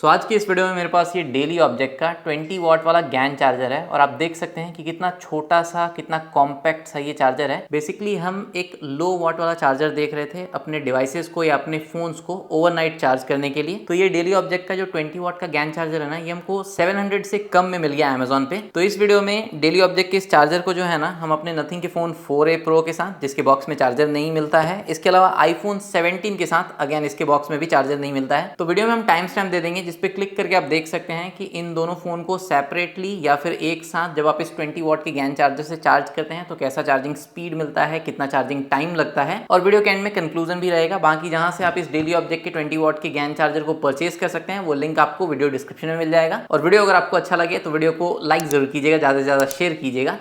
आज की इस वीडियो में मेरे पास ये डेली ऑब्जेक्ट का 20 वॉट वाला गैन चार्जर है और आप देख सकते हैं कि कितना छोटा सा कितना कॉम्पैक्ट सा ये चार्जर है। बेसिकली हम एक लो वॉट वाला चार्जर देख रहे थे अपने डिवाइसेस को या अपने फोन्स को ओवरनाइट चार्ज करने के लिए। तो ये डेली ऑब्जेक्ट का जो 20 वॉट का गैन चार्जर है ना, ये हमको 700 से कम में मिल गया अमेजोन पे। तो इस वीडियो में डेली ऑब्जेक्ट के इस चार्जर को जो है ना, हम अपने नथिंग के फोन 4A Pro के साथ, जिसके बॉक्स में चार्जर नहीं मिलता है, इसके अलावा आईफोन 17 के साथ अगेन इसके बॉक्स में भी चार्जर नहीं मिलता है। तो वीडियो में हम टाइम स्टैम्प दे देंगे जिसपे क्लिक करके आप देख सकते हैं कि इन दोनों फोन को सेपरेटली या फिर एक साथ जब आप इस 20 वॉट के गैन चार्जर से चार्ज करते हैं तो कैसा चार्जिंग स्पीड मिलता है, कितना चार्जिंग टाइम लगता है, और वीडियो के एंड में कंक्लूजन भी रहेगा। बाकी जहां से आप इस डेली ऑब्जेक्ट के 20 वॉट के गैन चार्जर को परचेज कर सकते हैं वो लिंक आपको वीडियो डिस्क्रिप्शन में मिल जाएगा। और वीडियो अगर आपको अच्छा लगे तो वीडियो को लाइक जरूर कीजिएगा, ज्यादा से ज्यादा शेयर कीजिएगा।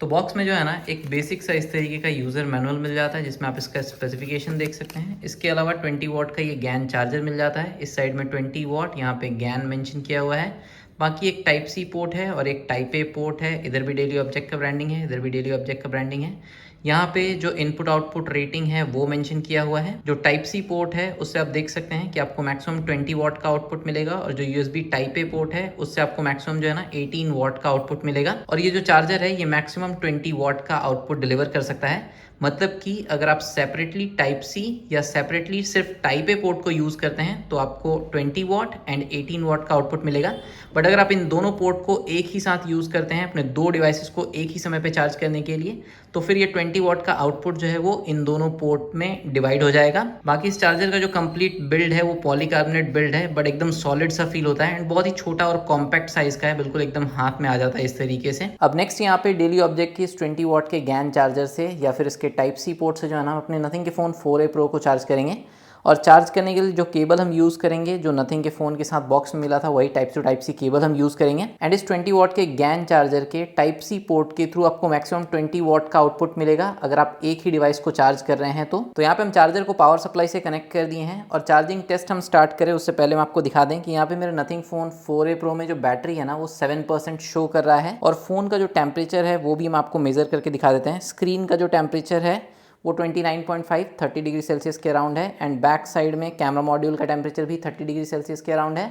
तो बॉक्स में जो है ना, एक बेसिक सा इस तरीके का यूज़र मैनुअल मिल जाता है जिसमें आप इसका स्पेसिफिकेशन देख सकते हैं। इसके अलावा 20 वॉट का ये गैन चार्जर मिल जाता है। इस साइड में 20 वॉट, यहाँ पे गैन मेंशन किया हुआ है। बाकी एक टाइप सी पोर्ट है और एक टाइप ए पोर्ट है। इधर भी डेली ऑब्जेक्ट का ब्रांडिंग है, इधर भी डेली ऑब्जेक्ट का ब्रांडिंग है। यहाँ पे जो इनपुट आउटपुट रेटिंग है वो मेंशन किया हुआ है। जो टाइप सी पोर्ट है उससे आप देख सकते हैं कि आपको मैक्सिमम 20 वॉट का आउटपुट मिलेगा, और जो यूएसबी टाइप ए पोर्ट है उससे आपको मैक्सिमम जो है ना 18 वॉट का आउटपुट मिलेगा। और ये जो चार्जर है ये मैक्सिमम 20 वॉट का आउटपुट डिलीवर कर सकता है। मतलब कि अगर आप सेपरेटली टाइप सी या सेपरेटली सिर्फ टाइप ए पोर्ट को यूज़ करते हैं तो आपको 20 वॉट एंड 18 वॉट का आउटपुट मिलेगा। बट अगर आप इन दोनों पोर्ट को एक ही साथ यूज़ करते हैं अपने दो डिवाइसेस को एक ही समय पे चार्ज करने के लिए, तो फिर ये 20 वॉट का आउटपुट जो है वो इन दोनों पोर्ट में डिवाइड हो जाएगा। बाकी इस चार्जर का जो कंप्लीट बिल्ड है वो पॉलीकार्बोनेट बिल्ड है, बट एकदम सॉलिड सा फील होता है एंड बहुत ही छोटा और कॉम्पैक्ट साइज का है, बिल्कुल एकदम हाथ में आ जाता है इस तरीके से। अब नेक्स्ट यहाँ पे डेली ऑब्जेक्ट की इस 20 वॉट के गैन चार्जर से या फिर इसके टाइप सी पोर्ट से जो है ना, अपने नथिंग के फ़ोन 4A Pro को चार्ज करेंगे। और चार्ज करने के लिए जो केबल हम यूज़ करेंगे, जो नथिंग के फ़ोन के साथ बॉक्स में मिला था, वही type to type C cable हम यूज़ करेंगे। एंड इस 20 वॉट के गैन चार्जर के टाइप सी पोर्ट के थ्रू आपको मैक्सिमम 20 वॉट का आउटपुट मिलेगा अगर आप एक ही डिवाइस को चार्ज कर रहे हैं तो यहाँ पे हम चार्जर को पावर सप्लाई से कनेक्ट कर दिए हैं। और चार्जिंग टेस्ट हम स्टार्ट करें उससे पहले हम आपको दिखा दें कि यहाँ पे मेरे नथिंग फ़ोन 4A Pro में जो बैटरी है ना वो 7% शो कर रहा है। और फ़ोन का जो टेम्परेचर है वो भी हम आपको मेज़र करके दिखा देते हैं। स्क्रीन का जो टेम्परेचर है वो 29.5 30 डिग्री सेल्सियस के अराउंड है। एंड बैक साइड में कैमरा मॉड्यूल का टेम्परेचर भी 30 डिग्री सेल्सियस के अराउंड है।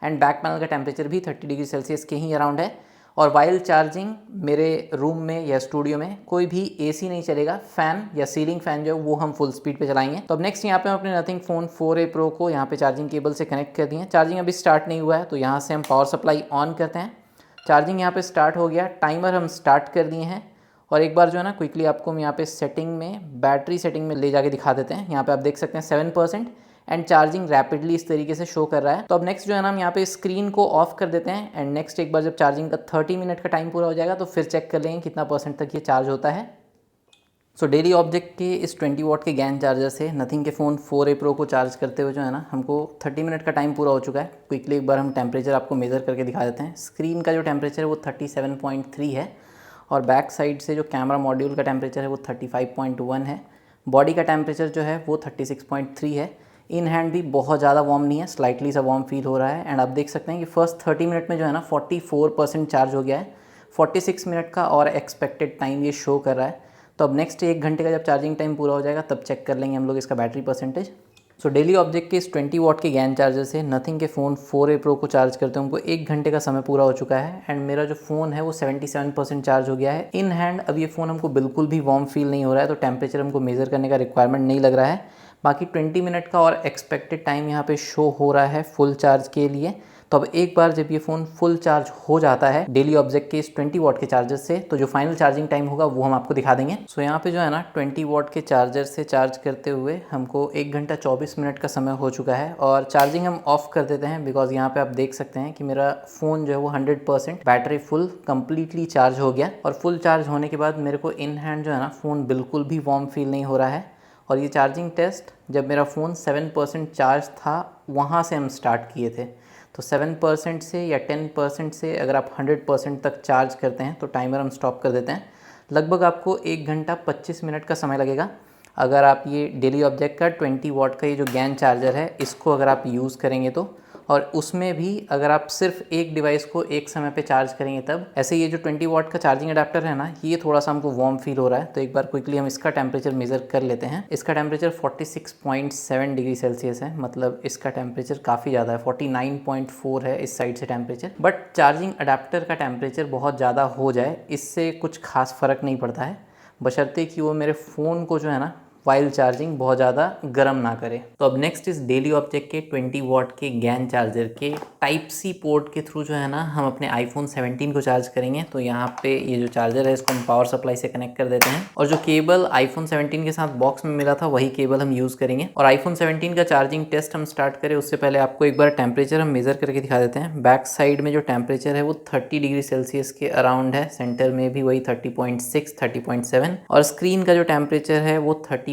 एंड बैक पैनल का टेम्परेचर भी 30 डिग्री सेल्सियस के ही अराउंड है। और वाइल चार्जिंग मेरे रूम में या स्टूडियो में कोई भी एसी नहीं चलेगा, फ़ैन या सीलिंग फ़ैन जो है वो हम फुल स्पीड पे चलाएंगे। तो अब नेक्स्ट यहाँ पे हम अपने नथिंग फ़ोन 4A Pro को यहाँ पे चार्जिंग केबल से कनेक्ट कर दिए। चार्जिंग अभी स्टार्ट नहीं हुआ है तो यहाँ से हम पावर सप्लाई ऑन करते हैं। चार्जिंग यहाँ पे स्टार्ट हो गया, टाइमर हम स्टार्ट कर दिए हैं। और एक बार जो है ना क्विकली आपको हम यहाँ पे सेटिंग में, बैटरी सेटिंग में ले जाके दिखा देते हैं। यहाँ पे आप देख सकते हैं 7% एंड चार्जिंग रैपिडली इस तरीके से शो कर रहा है। तो अब नेक्स्ट जो है ना, हम यहाँ पे स्क्रीन को ऑफ कर देते हैं। एंड नेक्स्ट एक बार जब चार्जिंग का 30 मिनट का टाइम पूरा हो जाएगा तो फिर चेक कर लेंगे कितना परसेंट तक ये चार्ज होता है। सो डेली ऑब्जेक्ट के इस 20 वॉट के गैन चार्जर से नथिंग के फ़ोन 4A Pro को चार्ज करते हुए जो है ना, हमको 30 मिनट का टाइम पूरा हो चुका है। क्विकली एक बार हम टेम्परेचर आपको मेज़र करके दिखा देते हैं। स्क्रीन का जो टेम्परेचर है वो 37.3 है। और बैक साइड से जो कैमरा मॉड्यूल का टेम्परेचर है वो 35.1 है। बॉडी का टेम्परेचर जो है वो 36.3 है। इन हैंड भी बहुत ज़्यादा वार्म नहीं है, स्लाइटली सा वार्म फील हो रहा है। एंड आप देख सकते हैं कि फर्स्ट 30 मिनट में जो है ना 44% चार्ज हो गया है। 46 मिनट का और एक्सपेक्टेड टाइम ये शो कर रहा है। तो अब नेक्स्ट 1 घंटे का जब चार्जिंग टाइम पूरा हो जाएगा तब चेक कर लेंगे हम लोग इसका battery percentage. So daily object के इस 20 वॉट के गैन चार्जर से नथिंग के फ़ोन 4A Pro को चार्ज करते हैं हमको 1 घंटे का समय पूरा हो चुका है। एंड मेरा जो फ़ोन है वो 77% चार्ज हो गया है। इन हैंड अब ये फ़ोन हमको बिल्कुल भी वार्म फील नहीं हो रहा है, तो टेम्परेचर हमको मेज़र करने का रिक्वायरमेंट नहीं लग रहा है। बाकी 20 मिनट का और एक्सपेक्टेड टाइम यहाँ पे शो हो रहा है फुल चार्ज के लिए। तो अब एक बार जब ये फ़ोन फुल चार्ज हो जाता है डेली ऑब्जेक्ट के इस 20 वॉट के चार्जर से, तो जो फाइनल चार्जिंग टाइम होगा वो हम आपको दिखा देंगे। सो यहाँ पे जो है ना 20 वॉट के चार्जर से चार्ज करते हुए हमको 1 घंटा 24 मिनट का समय हो चुका है। और चार्जिंग हम ऑफ कर देते हैं बिकॉज यहाँ पे आप देख सकते हैं कि मेरा फ़ोन जो है वो 100% बैटरी फुल कम्प्लीटली चार्ज हो गया। और फुल चार्ज होने के बाद मेरे को इन हैंड जो है ना फ़ोन बिल्कुल भी वार्म फील नहीं हो रहा है। और ये चार्जिंग टेस्ट जब मेरा फ़ोन 7% चार्ज था वहाँ से हम स्टार्ट किए थे। तो 7% से या 10% से अगर आप 100% तक चार्ज करते हैं तो टाइमर हम स्टॉप कर देते हैं। लगभग आपको 1 घंटा 25 मिनट का समय लगेगा अगर आप ये डेली ऑब्जेक्ट का 20 वॉट का ये जो गैन चार्जर है इसको अगर आप यूज़ करेंगे तो। और उसमें भी अगर आप सिर्फ एक डिवाइस को एक समय पे चार्ज करेंगे तब। ऐसे ये जो 20 वॉट का चार्जिंग अडेप्टर है ना, ये थोड़ा सा हमको वार्म फील हो रहा है, तो एक बार क्विकली हम इसका टेम्परेचर मेजर कर लेते हैं। इसका टेम्परेचर 46.7 डिग्री सेल्सियस है, मतलब इसका टेम्परेचर काफ़ी ज़्यादा है, 49.4 है इस साइड से टेम्परेचर। बट चार्जिंग अडेप्टर का टेम्परेचर बहुत ज़्यादा हो जाए इससे कुछ खास फ़र्क नहीं पड़ता है, बशर्ते कि वो मेरे फ़ोन को जो है ना वाइल चार्जिंग बहुत ज़्यादा गर्म ना करे। तो अब नेक्स्ट इस डेली ऑब्जेक्ट के 20 वॉट के गैन चार्जर के टाइप सी पोर्ट के थ्रू जो है ना हम अपने आईफोन 17 को चार्ज करेंगे। तो यहाँ पे ये जो चार्जर है इसको हम पावर सप्लाई से कनेक्ट कर देते हैं और जो केबल आईफोन 17 के साथ बॉक्स में मिला था वही केबल हम यूज़ करेंगे। और आईफोन 17 का चार्जिंग टेस्ट हम स्टार्ट करें उससे पहले आपको एक बार टेम्परेचर हम मेज़र करके दिखा देते हैं। बैक साइड में जो टेम्परेचर है वो 30 डिग्री सेल्सियस के अराउंड है, सेंटर में भी वही 30.6 30.7 और स्क्रीन का जो टेम्परेचर है वो 30.8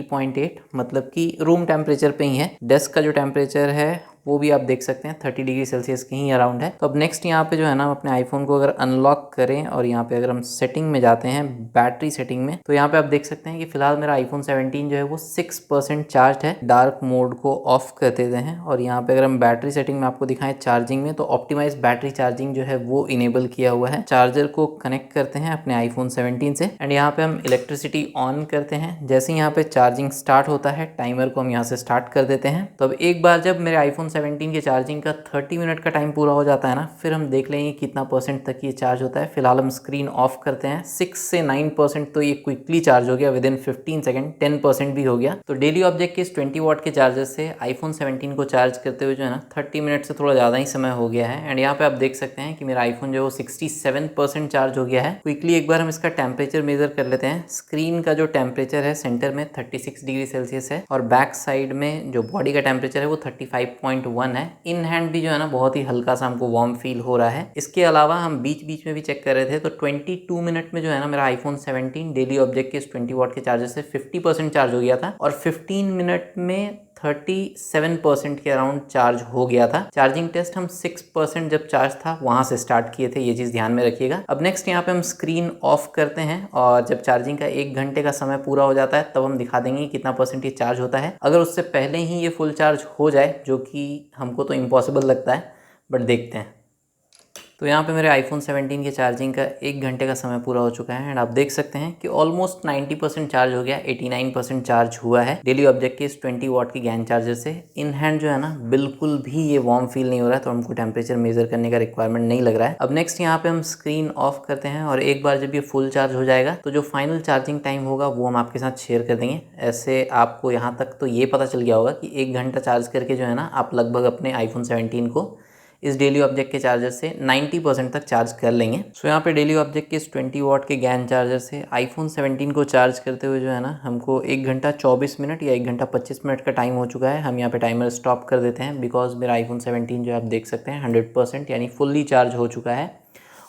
मतलब कि रूम टेम्परेचर पे ही है। डेस्क का जो टेम्परेचर है वो भी आप देख सकते हैं 30 डिग्री सेल्सियस के ही अराउंड है। तो अब नेक्स्ट यहाँ पे जो है ना हम अपने आईफोन को अगर अनलॉक करें और यहाँ पे अगर हम सेटिंग में जाते हैं बैटरी सेटिंग में, तो यहाँ पे आप देख सकते हैं कि फिलहाल मेरा आईफोन 17 जो है वो 6% चार्ज है। डार्क मोड को ऑफ कर देते हैं और यहाँ पे अगर हम बैटरी सेटिंग में आपको दिखाएं चार्जिंग में, तो ऑप्टिमाइज बैटरी चार्जिंग जो है वो इनेबल किया हुआ है। चार्जर को कनेक्ट करते हैं अपने आईफोन 17 से एंड यहाँ पे हम इलेक्ट्रिसिटी ऑन करते हैं। जैसे यहाँ पे चार्जिंग स्टार्ट होता है टाइमर को हम यहाँ से स्टार्ट कर देते हैं। तो अब एक बार जब मेरे आईफोन 17 के चार्जिंग का 30 मिनट का टाइम पूरा हो जाता है ना, फिर हम देख लेंगे कितना परसेंट तक ये चार्ज होता है। फिलहाल हम स्क्रीन ऑफ करते हैं, 6 से 9% तो ये क्विकली चार्ज हो गया विद इन 15 सेकंड, 10% भी हो गया। तो डेली ऑब्जेक्ट के इस 20 वॉट के चार्जर से आईफोन 17 को चार्ज करते हुए जो है ना 30 मिनट से थोड़ा ज़्यादा ही समय हो गया है एंड यहाँ पे आप देख सकते हैं कि मेरा आईफोन जो है 67% चार्ज हो गया है। क्विकली एक बार हम इसका टेम्परेचर मेजर कर लेते हैं। स्क्रीन का जो टेम्परेचर है सेंटर में 36 डिग्री सेल्सियस है और बैक साइड में जो बॉडी का टेम्परेचर है वो 35.1 है। इन हैंड भी जो है ना बहुत ही हल्का सा हमको वार्म फील हो रहा है। इसके अलावा हम बीच बीच में भी चेक कर रहे थे तो 22 मिनट में जो है ना मेरा आईफोन 17 डेली ऑब्जेक्ट के इस 20 वॉट के चार्जर से 50% चार्ज हो गया था और 15 मिनट में 37% के अराउंड चार्ज हो गया था। चार्जिंग टेस्ट हम 6% जब चार्ज था वहां से स्टार्ट किए थे, ये चीज़ ध्यान में रखिएगा। अब नेक्स्ट यहाँ पे हम स्क्रीन ऑफ करते हैं और जब चार्जिंग का 1 घंटे का समय पूरा हो जाता है तब हम दिखा देंगे कितना परसेंटेज चार्ज होता है। अगर उससे पहले ही ये फुल चार्ज हो जाए, जो कि हमको तो इम्पॉसिबल लगता है, बट देखते हैं। तो यहाँ पे मेरे आईफोन 17 के चार्जिंग का 1 घंटे का समय पूरा हो चुका है एंड आप देख सकते हैं कि ऑलमोस्ट 90% चार्ज हो गया, 89% चार्ज हुआ है डेली ऑब्जेक्ट के इस 20 वॉट की गैन चार्जर से। इन हैंड जो है ना बिल्कुल भी ये वार्म फील नहीं हो रहा है, तो हमको टेम्परेचर मेजर करने का रिक्वायरमेंट नहीं लग रहा है। अब नेक्स्ट यहाँ पे हम स्क्रीन ऑफ करते हैं और एक बार जब ये फुल चार्ज हो जाएगा तो जो फाइनल चार्जिंग टाइम होगा वो हम आपके साथ शेयर कर देंगे। ऐसे आपको यहाँ तक तो ये पता चल गया होगा कि 1 घंटा चार्ज करके जो है ना आप लगभग अपने आईफोन 17 को इस डेली ऑब्जेक्ट के चार्जर से 90% तक चार्ज कर लेंगे। सो यहाँ पे डेली ऑब्जेक्ट के इस 20 वॉट के गैन चार्जर से आईफोन 17 को चार्ज करते हुए जो है ना हमको 1 घंटा 24 मिनट या 1 घंटा 25 मिनट का टाइम हो चुका है। हम यहाँ पे टाइमर स्टॉप कर देते हैं बिकॉज मेरा आईफोन 17 जो आप देख सकते हैं 100% यानी फुल्ली चार्ज हो चुका है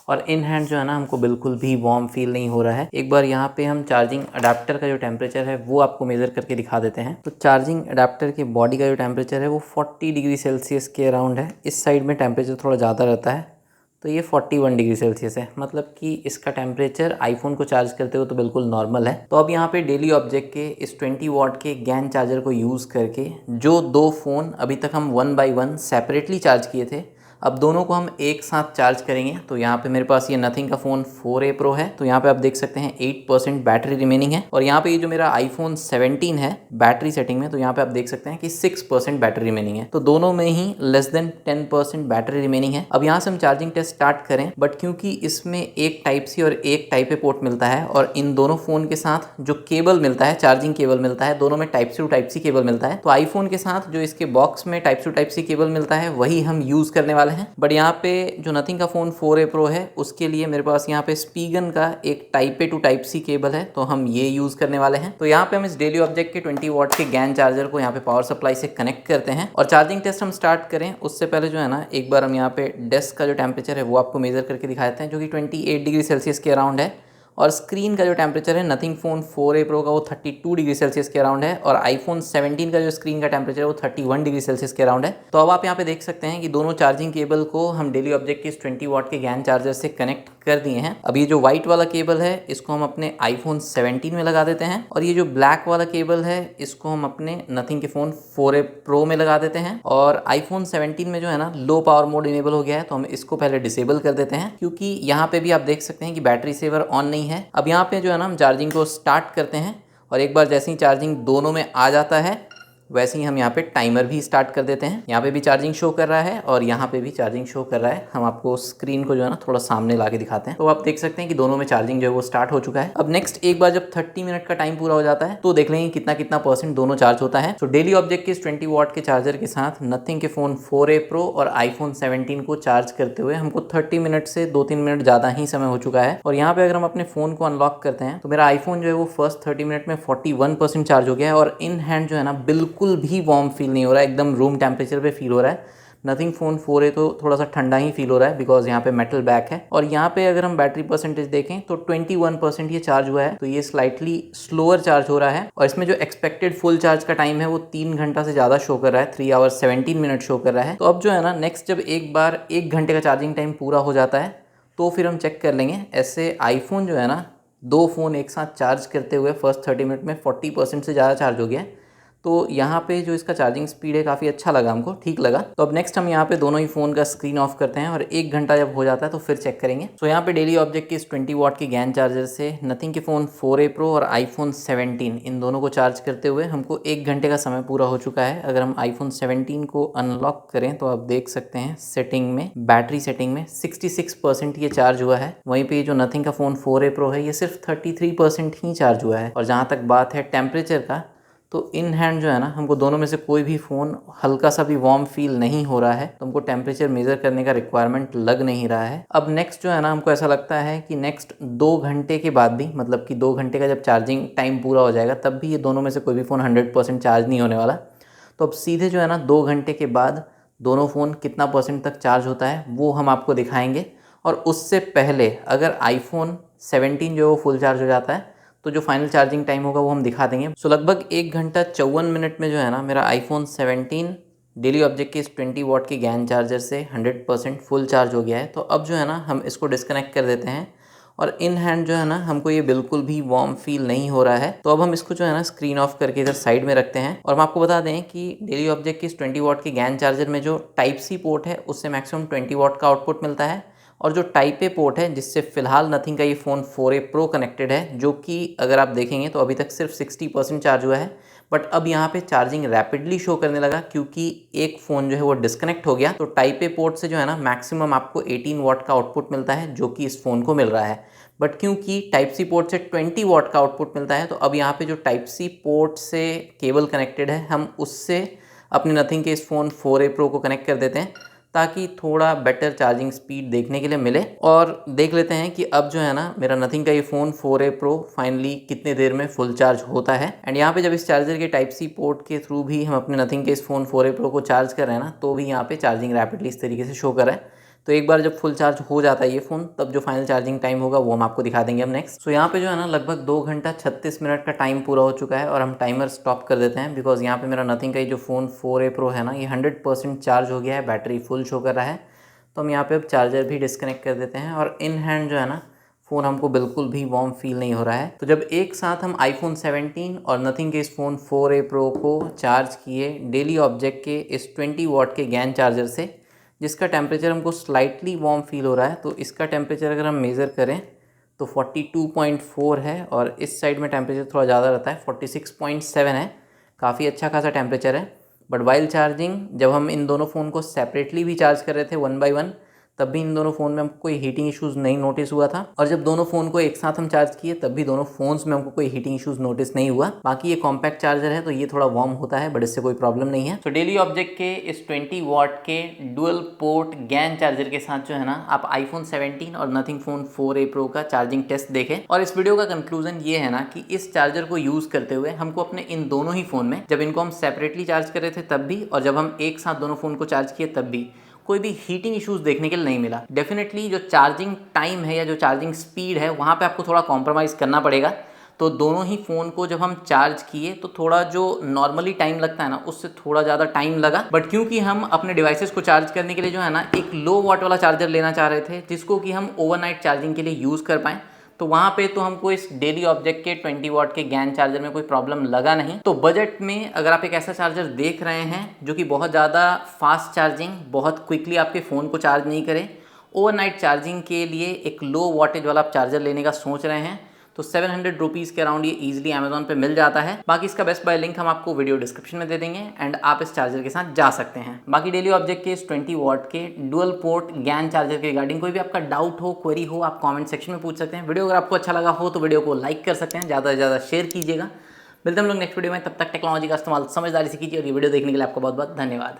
और इन हैंड जो है ना हमको बिल्कुल भी वार्म फील नहीं हो रहा है। एक बार यहाँ पे हम चार्जिंग अडेप्टर का जो टेम्परेचर है वो आपको मेजर करके दिखा देते हैं। तो चार्जिंग अडेप्टर के बॉडी का जो टेम्परेचर है वो 40 डिग्री सेल्सियस के अराउंड है। इस साइड में टेम्परेचर थोड़ा ज़्यादा रहता है, तो ये 41 डिग्री सेल्सियस है, मतलब कि इसका टेम्परेचर आईफोन को चार्ज करते हुए तो बिल्कुल नॉर्मल है। तो अब यहाँ पे डेली ऑब्जेक्ट के इस 20 वॉट के गैन चार्जर को यूज़ करके जो 2 फ़ोन अभी तक हम 1 बाई 1 सेपरेटली चार्ज किए थे, अब दोनों को हम एक साथ चार्ज करेंगे। तो यहाँ पे मेरे पास ये नथिंग का फ़ोन 4A Pro है, तो यहाँ पे आप देख सकते हैं 8% बैटरी रिमेनिंग है और यहाँ पे ये जो मेरा आईफोन 17 है बैटरी सेटिंग में, तो यहाँ पे आप देख सकते हैं कि 6% बैटरी रिमेनिंग है। तो दोनों में ही लेस देन 10% बैटरी रिमेनिंग है। अब यहाँ से हम चार्जिंग टेस्ट स्टार्ट करें, बट क्योंकि इसमें एक टाइप सी और एक टाइप ए पोर्ट मिलता है और इन दोनों फ़ोन के साथ जो केबल मिलता है, चार्जिंग केबल मिलता है, दोनों में type C to type C cable मिलता है। तो आईफोन के साथ जो इसके बॉक्स में type to type C cable मिलता है वही हम यूज़ करने वाले हैं। बट यहाँ पे जो नथिंग का फ़ोन 4A Pro है उसके लिए मेरे पास यहाँ पे स्पीगन का एक type A to type C cable है, तो हम ये यूज़ करने वाले हैं। तो यहाँ पे हम इस डेली ऑब्जेक्ट के 20 वॉट के गैन चार्जर को यहाँ पे पावर सप्लाई से कनेक्ट करते हैं और चार्जिंग टेस्ट हम स्टार्ट करें उससे पहले जो है ना एक बार हम यहाँ पे डेस्क का जो टेम्परेचर है वो आपको मेजर करके दिखा देते हैं, जो कि 28 डिग्री सेल्सियस के अराउंड है और स्क्रीन का जो टेम्परेचर है नथिंग फ़ोन 4a प्रो का वो 32 डिग्री सेल्सियस के अराउंड है और आईफोन 17 का जो स्क्रीन का टेम्परेचर है वो 31 डिग्री सेल्सियस के अराउंड है। तो अब आप यहाँ पे देख सकते हैं कि दोनों चार्जिंग केबल को हम डेली ऑब्जेक्ट के इस 20 वाट के GAN चार्जर से कनेक्ट कर दिए हैं। अब ये जो व्हाइट वाला केबल है इसको हम अपने आईफोन 17 में लगा देते हैं और ये जो ब्लैक वाला केबल है इसको हम अपने नथिंग के फ़ोन 4a प्रो में लगा देते हैं। और आईफोन 17 में जो है ना लो पावर मोड इनेबल हो गया है, तो हम इसको पहले डिसेबल कर देते हैं क्योंकि यहाँ पे भी आप देख सकते हैं कि बैटरी सेवर ऑन नहीं है। अब यहाँ पे जो है ना हम चार्जिंग को स्टार्ट करते हैं और एक बार जैसे ही चार्जिंग दोनों में आ जाता है वैसे ही हम यहाँ पे टाइमर भी स्टार्ट कर देते हैं। यहाँ पे भी चार्जिंग शो कर रहा है और यहाँ पे भी चार्जिंग शो कर रहा है। हम आपको स्क्रीन को जो है ना थोड़ा सामने ला के दिखाते हैं, तो आप देख सकते हैं कि दोनों में चार्जिंग जो है वो स्टार्ट हो चुका है। अब नेक्स्ट एक बार जब 30 मिनट का टाइम पूरा हो जाता है तो देख लेंगे कितना परसेंट दोनों चार्ज होता है। तो डेली ऑब्जेक्ट के इस 20 वाट के चार्जर के साथ नथिंग के फ़ोन 4a प्रो और आईफोन 17 को चार्ज करते हुए हमको 30 मिनट से 2-3 मिनट ज़्यादा ही समय हो चुका है। और यहाँ पे अगर हम अपने फ़ोन को अनलॉक करते हैं तो मेरा आईफोन जो है वो फर्स्ट 30 मिनट में 41% चार्ज हो गया है और इन हैंड जो है ना बिल्कुल भी वार्म फील नहीं हो रहा है, एकदम रूम टेम्परेचर पे फील हो रहा है। नथिंग फ़ोन 4a तो थोड़ा सा ठंडा ही फील हो रहा है बिकॉज यहाँ पे मेटल बैक है। और यहाँ पे अगर हम बैटरी परसेंटेज देखें तो 21% ये चार्ज हुआ है, तो ये स्लाइटली स्लोअर चार्ज हो रहा है। और इसमें जो एक्सपेक्टेड फुल चार्ज का टाइम है वो 3 घंटा से ज़्यादा शो कर रहा है, 3 आवर्स 17 मिनट शो कर रहा है। तो अब जो है ना नेक्स्ट जब एक बार 1 घंटे का चार्जिंग टाइम पूरा हो जाता है तो फिर हम चेक कर लेंगे। ऐसे आईफोन जो है ना 2 फ़ोन एक साथ चार्ज करते हुए फर्स्ट 30 मिनट में 40% से ज़्यादा चार्ज हो गया है। तो यहाँ पे जो इसका चार्जिंग स्पीड है काफ़ी अच्छा लगा हमको, ठीक लगा। तो अब नेक्स्ट हम यहाँ पे दोनों ही फ़ोन का स्क्रीन ऑफ करते हैं और 1 घंटा जब हो जाता है तो फिर चेक करेंगे। तो यहाँ पे डेली ऑब्जेक्ट के इस 20 वाट के GAN चार्जर से नथिंग के फ़ोन 4a प्रो और आईफोन 17 इन दोनों को चार्ज करते हुए हमको 1 घंटे का समय पूरा हो चुका है। अगर हम आईफोन 17 को अनलॉक करें तो आप देख सकते हैं सेटिंग में, बैटरी सेटिंग में 66% ये चार्ज हुआ है। वहीं पर जो नथिंग का फ़ोन 4a प्रो है ये सिर्फ 33% ही चार्ज हुआ है। और जहाँ तक बात है टेम्परेचर का, तो इन हैंड जो है ना हमको दोनों में से कोई भी फ़ोन हल्का सा भी वार्म फील नहीं हो रहा है, तो हमको टेम्परेचर मेज़र करने का रिक्वायरमेंट लग नहीं रहा है। अब नेक्स्ट जो है ना हमको ऐसा लगता है कि नेक्स्ट 2 घंटे के बाद भी, मतलब कि 2 घंटे का जब चार्जिंग टाइम पूरा हो जाएगा तब भी ये दोनों में से कोई भी फ़ोन 100% चार्ज नहीं होने वाला। तो अब सीधे जो है ना 2 घंटे के बाद दोनों फ़ोन कितना परसेंट तक चार्ज होता है वो हम आपको दिखाएंगे। और उससे पहले अगर आईफोन 17 जो है वो फुल चार्ज हो जाता है तो जो फाइनल चार्जिंग टाइम होगा वो हम दिखा देंगे। सो लगभग 1 घंटा 54 मिनट में जो है ना मेरा आईफोन 17 डेली ऑब्जेक्ट के इस 20 वाट के GAN चार्जर से 100% फुल चार्ज हो गया है। तो अब जो है ना हम इसको डिस्कनेक्ट कर देते हैं और इन हैंड जो है ना हमको ये बिल्कुल भी वार्म फील नहीं हो रहा है। तो अब हम इसको जो है ना स्क्रीन ऑफ करके इधर साइड में रखते हैं। और हम आपको बता दें कि डेली ऑब्जेक्ट के इस 20 वाट के GAN चार्जर में जो टाइप सी पोर्ट है उससे मैक्सिमम 20 वाट का आउटपुट मिलता है और जो टाइप ए पोर्ट है जिससे फ़िलहाल नथिंग का ये फ़ोन 4a प्रो कनेक्टेड है, जो कि अगर आप देखेंगे तो अभी तक सिर्फ 60% चार्ज हुआ है। बट अब यहाँ पे चार्जिंग रैपिडली शो करने लगा क्योंकि एक फ़ोन जो है वो डिस्कनेक्ट हो गया। तो टाइप ए पोर्ट से जो है ना मैक्सिमम आपको 18 वाट का आउटपुट मिलता है जो कि इस फ़ोन को मिल रहा है। बट क्योंकि टाइप सी पोर्ट से 20 वाट का आउटपुट मिलता है तो अब यहाँ पे जो टाइप सी पोर्ट से केबल कनेक्टेड है हम उससे अपने नथिंग के इस फ़ोन 4a प्रो को कनेक्ट कर देते हैं ताकि थोड़ा बेटर चार्जिंग स्पीड देखने के लिए मिले। और देख लेते हैं कि अब जो है ना मेरा नथिंग का ये फ़ोन 4a प्रो फाइनली कितने देर में फुल चार्ज होता है। एंड यहाँ पे जब इस चार्जर के टाइप सी पोर्ट के थ्रू भी हम अपने नथिंग के इस फ़ोन 4a प्रो को चार्ज कर रहे हैं ना तो भी यहाँ पे चार्जिंग रैपिडली इस तरीके से शो कर रहा है। तो एक बार जब फुल चार्ज हो जाता है ये फ़ोन तब जो फाइनल चार्जिंग टाइम होगा वो हम आपको दिखा देंगे हम नेक्स्ट। सो यहाँ पे जो है ना लगभग 2 घंटा 36 मिनट का टाइम पूरा हो चुका है और हम टाइमर स्टॉप कर देते हैं बिकॉज यहाँ पे मेरा नथिंग का ये जो फ़ोन 4a प्रो है ना ये 100% चार्ज हो गया है, बैटरी फुल शो कर रहा है। तो हम यहाँ पे अब चार्जर भी डिस्कनेक्ट कर देते हैं और इन हैंड जो है ना फ़ोन हमको बिल्कुल भी वार्म फील नहीं हो रहा है। तो जब एक साथ हम आईफोन 17 और नथिंग के इस फ़ोन 4a प्रो को चार्ज किए डेली ऑब्जेक्ट के इस 20 वाट के GAN चार्जर से, जिसका टेम्परेचर हमको स्लाइटली वार्म फील हो रहा है, तो इसका टेम्परेचर अगर हम मेज़र करें तो 42.4 है और इस साइड में टेम्परेचर थोड़ा ज़्यादा रहता है, 46.7 है। काफ़ी अच्छा खासा टेम्परेचर है। बट वाइल चार्जिंग जब हम इन दोनों फ़ोन को सेपरेटली भी चार्ज कर रहे थे 1 बाय 1 तब भी इन दोनों फ़ोन में हमको कोई हीटिंग इश्यूज़ नहीं नोटिस हुआ था। और जब दोनों फ़ोन को एक साथ हम चार्ज किए तब भी दोनों फ़ोन्स में हमको कोई हीटिंग इश्यूज़ नोटिस नहीं हुआ। बाकी ये कॉम्पैक्ट चार्जर है तो ये थोड़ा वार्म होता है बट इससे कोई प्रॉब्लम नहीं है। तो डेली ऑब्जेक्ट के इस 20 वाट के डुअल पोर्ट GAN चार्जर के साथ जो है ना आप आईफोन 17 और नथिंग फ़ोन 4a प्रो का चार्जिंग टेस्ट देखें। और इस वीडियो का कंक्लूजन ये है ना कि इस चार्जर को यूज़ करते हुए हमको अपने इन दोनों ही फ़ोन में, जब इनको हम सेपरेटली चार्ज कर रहे थे तब भी और जब हम एक साथ दोनों फ़ोन को चार्ज किए तब भी, कोई भी हीटिंग इश्यूज देखने के लिए नहीं मिला। डेफिनेटली जो चार्जिंग टाइम है या जो चार्जिंग स्पीड है वहाँ पे आपको थोड़ा कॉम्प्रोमाइज़ करना पड़ेगा। तो दोनों ही फ़ोन को जब हम चार्ज किए तो थोड़ा जो नॉर्मली टाइम लगता है ना उससे थोड़ा ज़्यादा टाइम लगा, बट क्योंकि हम अपने डिवाइसेस को चार्ज करने के लिए जो है ना एक लो वॉट वाला चार्जर लेना चाह रहे थे जिसको कि हम ओवरनाइट चार्जिंग के लिए यूज़ कर पाएँ, तो वहाँ पे तो हमको इस डेली ऑब्जेक्ट के 20 वॉट के गैन चार्जर में कोई प्रॉब्लम लगा नहीं। तो बजट में अगर आप एक ऐसा चार्जर देख रहे हैं जो कि बहुत ज़्यादा फास्ट चार्जिंग, बहुत क्विकली आपके फ़ोन को चार्ज नहीं करे, ओवरनाइट चार्जिंग के लिए एक लो वॉटेज वाला आप चार्जर लेने का सोच रहे हैं, तो 700 रुपीज़ के अराउंड ये ईजिली अमेजोन पे मिल जाता है। बाकी इसका बेस्ट बाय लिंक हम आपको वीडियो डिस्क्रिप्शन में दे देंगे एंड आप इस चार्जर के साथ जा सकते हैं। बाकी डेली ऑब्जेक्ट के इस 20 वॉट के डुअल पोर्ट गैन चार्जर के रिगार्डिंग कोई भी आपका डाउट हो, क्वेरी हो, आप कमेंट सेक्शन में पूछ सकते हैं। वीडियो अगर आपको अच्छा लगा हो तो वीडियो को लाइक कर सकते हैं, ज़्यादा से ज़्यादा शेयर कीजिएगा। मिलते हैं हम लोग नेक्स्ट वीडियो में, तब तक टेक्नोलॉजी का इस्तेमाल समझदारी से कीजिए और ये वीडियो देखने के लिए आपका बहुत बहुत धन्यवाद।